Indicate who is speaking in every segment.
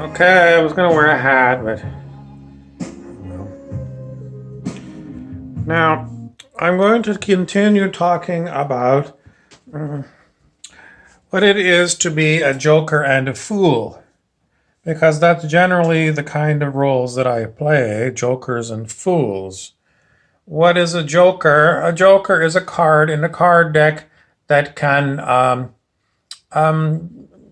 Speaker 1: Okay, I was gonna wear a hat, but no. Now, I'm going to continue talking about what it is to be a joker and a fool, because that's generally the kind of roles that I play, jokers and fools. What is a joker? A joker is a card in a card deck that can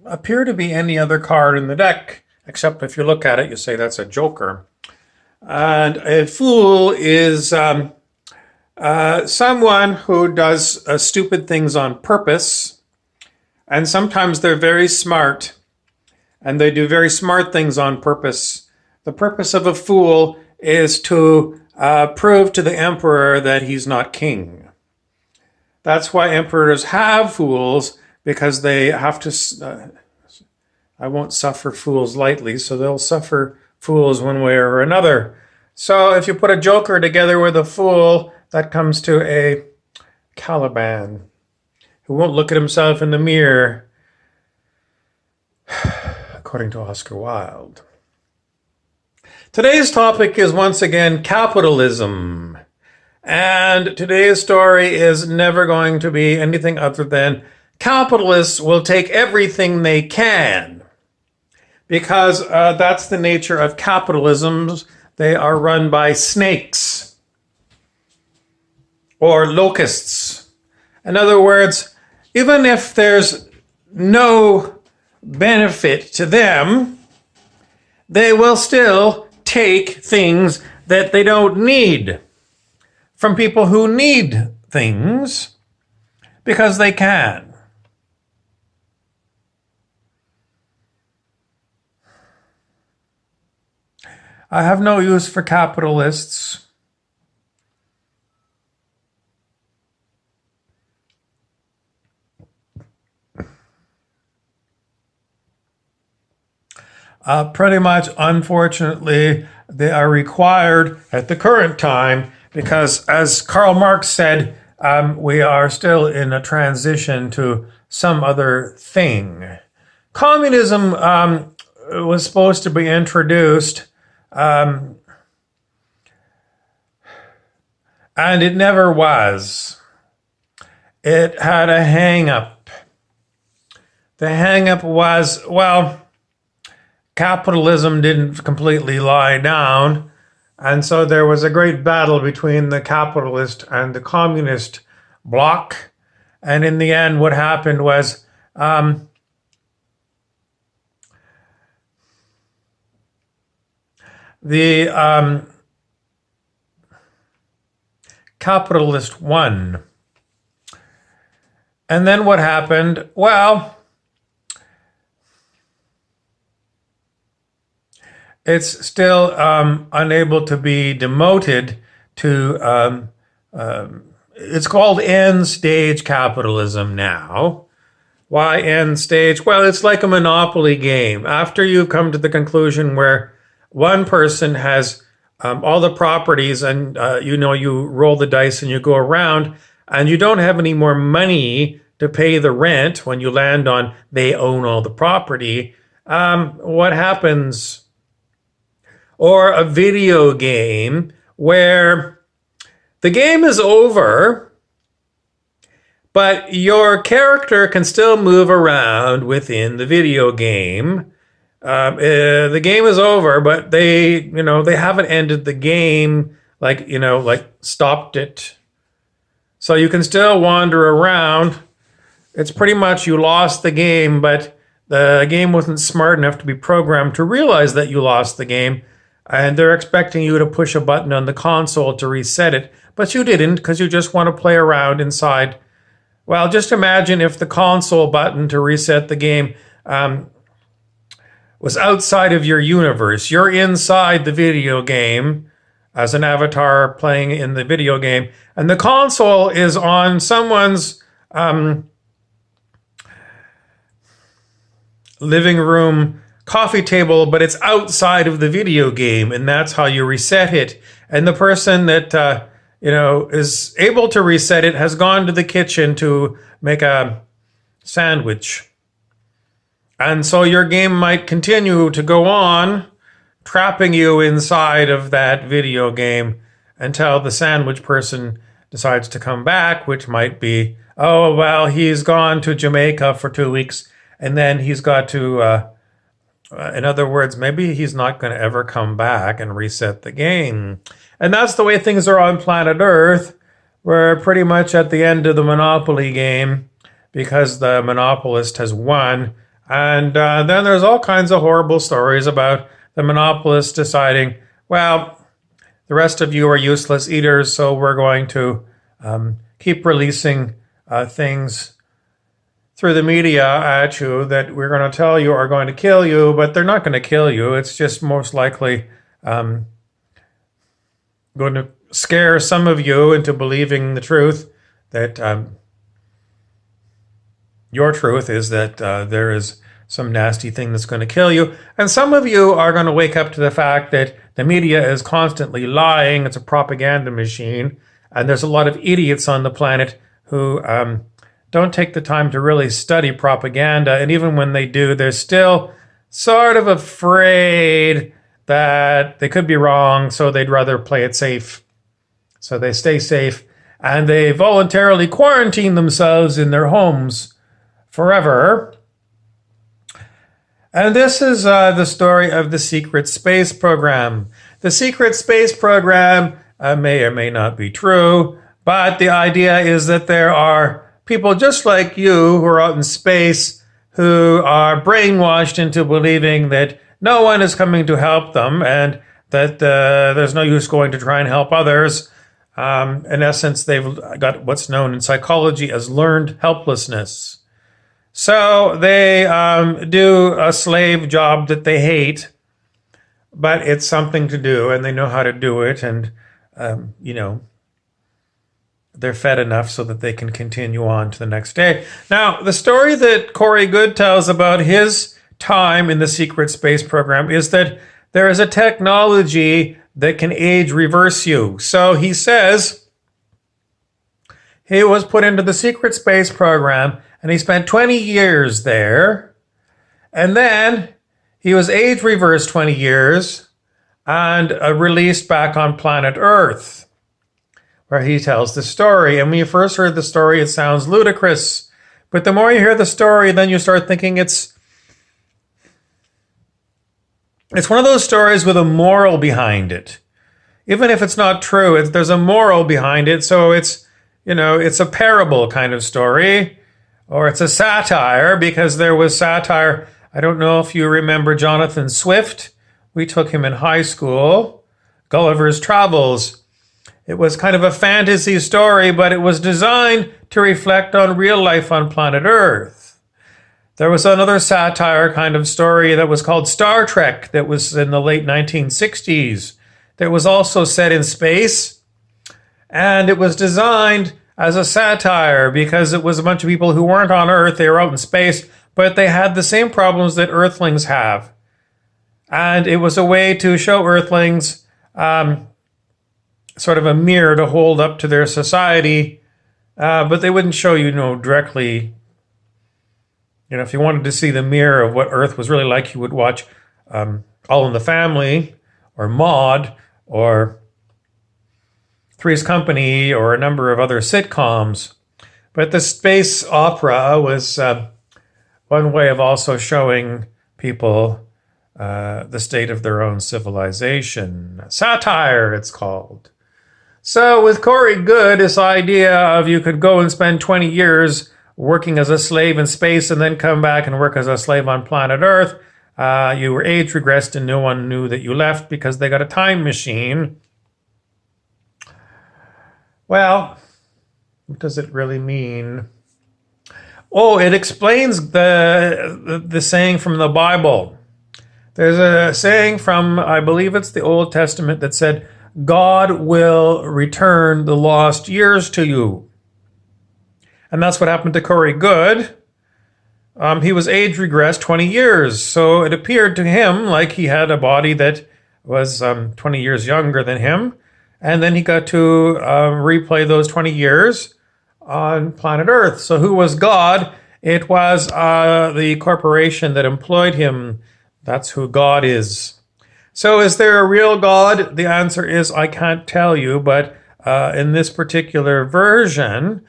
Speaker 1: appear to be any other card in the deck, except if you look at it, you say that's a joker. And a fool is someone who does stupid things on purpose, and sometimes they're very smart, and they do very smart things on purpose. The purpose of a fool is to prove to the emperor that he's not king. That's why emperors have fools, because they have to. I won't suffer fools lightly, so they'll suffer fools one way or another. So if you put a joker together with a fool, that comes to a Caliban who won't look at himself in the mirror, according to Oscar Wilde. Today's topic is once again capitalism. And today's story is never going to be anything other than capitalists will take everything they can, because that's the nature of capitalism. They are run by snakes or locusts. In other words, even if there's no benefit to them, they will still take things that they don't need from people who need things because they can. I have no use for capitalists. Pretty much, unfortunately, they are required at the current time because, as Karl Marx said, we are still in a transition to some other thing. Communism was supposed to be introduced, and it never was. It had a hang-up. The hang-up was, well, capitalism didn't completely lie down, and so there was a great battle between the capitalist and the communist bloc. And in the end, what happened was the capitalist won. And then what happened? Well, it's still unable to be demoted to, it's called end stage capitalism now. Why end stage? Well, it's like a monopoly game. After you've come to the conclusion where one person has all the properties and, you roll the dice and you go around and you don't have any more money to pay the rent when you land on they own all the property, what happens? Or a video game where the game is over, but your character can still move around within the video game. The game is over, but they haven't ended the game, like stopped it. So you can still wander around. It's pretty much you lost the game, but the game wasn't smart enough to be programmed to realize that you lost the game. And they're expecting you to push a button on the console to reset it, but you didn't because you just want to play around inside. Well, just imagine if the console button to reset the game was outside of your universe. You're inside the video game as an avatar playing in the video game, and the console is on someone's living room coffee table, but it's outside of the video game, and that's how you reset it. And the person that is able to reset it has gone to the kitchen to make a sandwich. And so your game might continue to go on, trapping you inside of that video game until the sandwich person decides to come back, which might be, oh, well, he's gone to Jamaica for 2 weeks, and then he's got to, in other words, maybe he's not going to ever come back and reset the game. And that's the way things are on planet Earth. We're pretty much at the end of the Monopoly game because the monopolist has won. And then there's all kinds of horrible stories about the monopolist deciding, well, the rest of you are useless eaters, so we're going to keep releasing things through the media at you that we're going to tell you are going to kill you, but they're not going to kill you. It's just most likely going to scare some of you into believing the truth that your truth is that there is some nasty thing that's going to kill you. And some of you are going to wake up to the fact that the media is constantly lying. It's a propaganda machine. And there's a lot of idiots on the planet who don't take the time to really study propaganda. And even when they do, they're still sort of afraid that they could be wrong, so they'd rather play it safe. So they stay safe, and they voluntarily quarantine themselves in their homes forever. And this is the story of the secret space program. The secret space program may or may not be true, but the idea is that there are people just like you who are out in space who are brainwashed into believing that no one is coming to help them and that there's no use going to try and help others. In essence, they've got what's known in psychology as learned helplessness. So they do a slave job that they hate, but it's something to do, and they know how to do it, and, they're fed enough so that they can continue on to the next day. Now, the story that Corey Goode tells about his time in the secret space program is that there is a technology that can age reverse you. So he says he was put into the secret space program and he spent 20 years there. And then he was age reversed 20 years and released back on planet Earth, where he tells the story. And when you first heard the story, it sounds ludicrous. But the more you hear the story, then you start thinking it's one of those stories with a moral behind it. Even if it's not true, there's a moral behind it. So it's a parable kind of story, or it's a satire, because there was satire. I don't know if you remember Jonathan Swift. We took him in high school. Gulliver's Travels. It was kind of a fantasy story, but it was designed to reflect on real life on planet Earth. There was another satire kind of story that was called Star Trek that was in the late 1960s. That was also set in space. And it was designed as a satire because it was a bunch of people who weren't on Earth. They were out in space, but they had the same problems that Earthlings have. And it was a way to show Earthlings sort of a mirror to hold up to their society, but they wouldn't show you, directly. If you wanted to see the mirror of what Earth was really like, you would watch All in the Family, or Maude, or Three's Company, or a number of other sitcoms. But the space opera was one way of also showing people the state of their own civilization. Satire, it's called. So with Corey Goode, this idea of you could go and spend 20 years working as a slave in space and then come back and work as a slave on planet Earth, you were age regressed and no one knew that you left because they got a time machine. Well, what does it really mean? Oh, it explains the saying from the Bible. There's a saying from, I believe it's the Old Testament, that said, God will return the lost years to you. And that's what happened to Corey Goode. He was age regressed 20 years. So it appeared to him like he had a body that was 20 years younger than him. And then he got to replay those 20 years on planet Earth. So who was God It was the corporation that employed him. That's who God is. So is there a real God? The answer is I can't tell you, but in this particular version,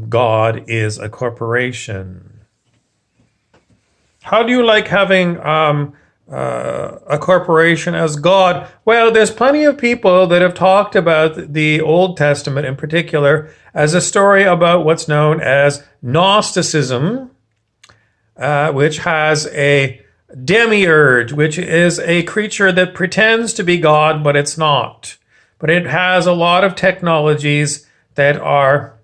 Speaker 1: God is a corporation. How do you like having a corporation as God? Well, there's plenty of people that have talked about the Old Testament in particular as a story about what's known as Gnosticism, which has a demiurge, which is a creature that pretends to be God, but it's not. But it has a lot of technologies that are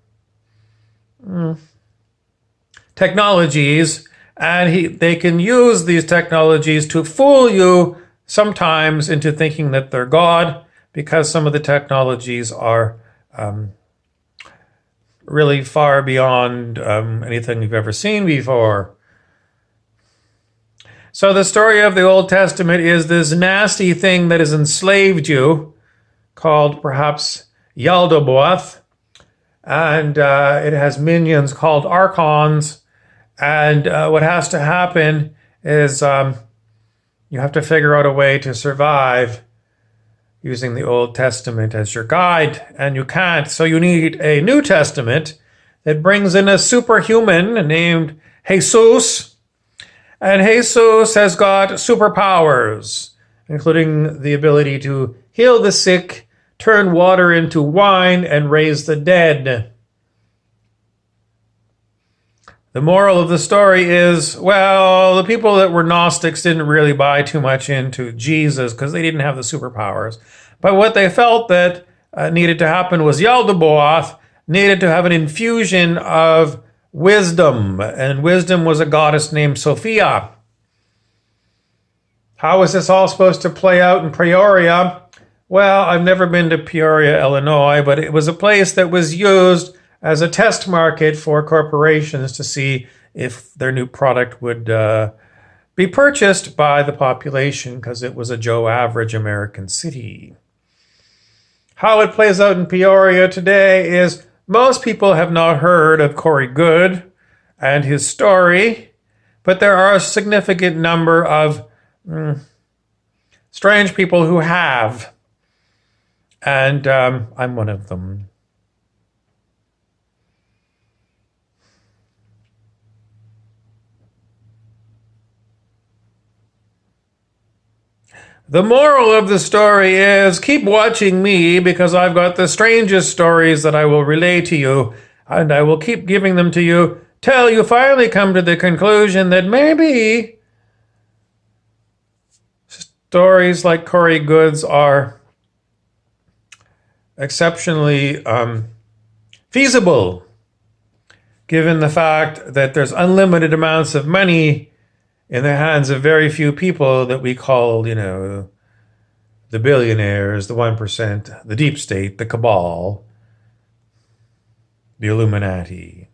Speaker 1: technologies, and they can use these technologies to fool you sometimes into thinking that they're God, because some of the technologies are really far beyond anything you've ever seen before. So the story of the Old Testament is this nasty thing that has enslaved you, called perhaps Yaldabaoth, and it has minions called archons. And what has to happen is you have to figure out a way to survive using the Old Testament as your guide, and you can't. So you need a New Testament that brings in a superhuman named Jesus. And Jesus has got superpowers, including the ability to heal the sick, turn water into wine, and raise the dead. The moral of the story is, well, the people that were Gnostics didn't really buy too much into Jesus because they didn't have the superpowers. But what they felt that needed to happen was Yaldabaoth needed to have an infusion of wisdom, and wisdom was a goddess named Sophia. How is this all supposed to play out in Peoria? Well, I've never been to Peoria, Illinois, but it was a place that was used as a test market for corporations to see if their new product would be purchased by the population, because it was a Joe average American city. How it plays out in Peoria today is most people have not heard of Corey Goode and his story, but there are a significant number of strange people who have, and I'm one of them. The moral of the story is keep watching me, because I've got the strangest stories that I will relay to you, and I will keep giving them to you till you finally come to the conclusion that maybe stories like Corey Goode's are exceptionally feasible, given the fact that there's unlimited amounts of money in the hands of very few people that we call, the billionaires, the 1%, the deep state, the cabal, the Illuminati.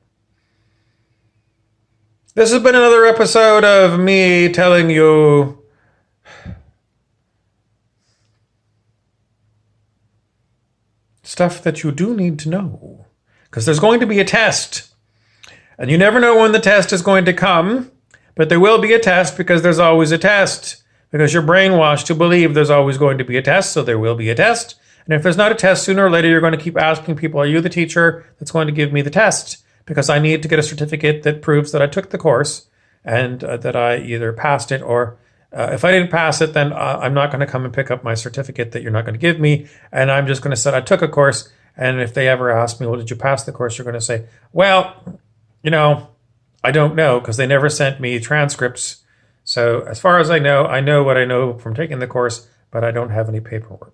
Speaker 1: This has been another episode of me telling you stuff that you do need to know, because there's going to be a test, and you never know when the test is going to come. But there will be a test, because there's always a test. Because you're brainwashed to believe there's always going to be a test, so there will be a test. And if there's not a test, sooner or later you're going to keep asking people, are you the teacher that's going to give me the test? Because I need to get a certificate that proves that I took the course and that I either passed it, or if I didn't pass it, then I'm not going to come and pick up my certificate that you're not going to give me. And I'm just going to say I took a course. And if they ever ask me, well, did you pass the course? You're going to say, well, I don't know, because they never sent me transcripts. So as far as I know what I know from taking the course, but I don't have any paperwork.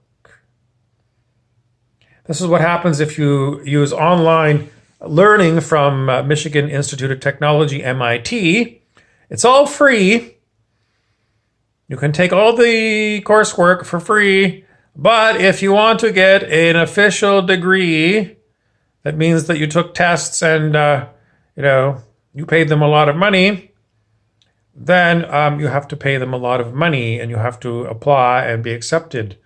Speaker 1: This is what happens if you use online learning from Michigan Institute of Technology, MIT. It's all free. You can take all the coursework for free, but if you want to get an official degree, that means that you took tests and, you paid them a lot of money, then you have to pay them a lot of money, and you have to apply and be accepted.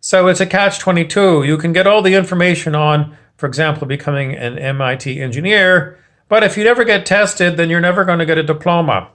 Speaker 1: So it's a catch-22. You can get all the information on, for example, becoming an MIT engineer, But if you never get tested, then you're never going to get a diploma.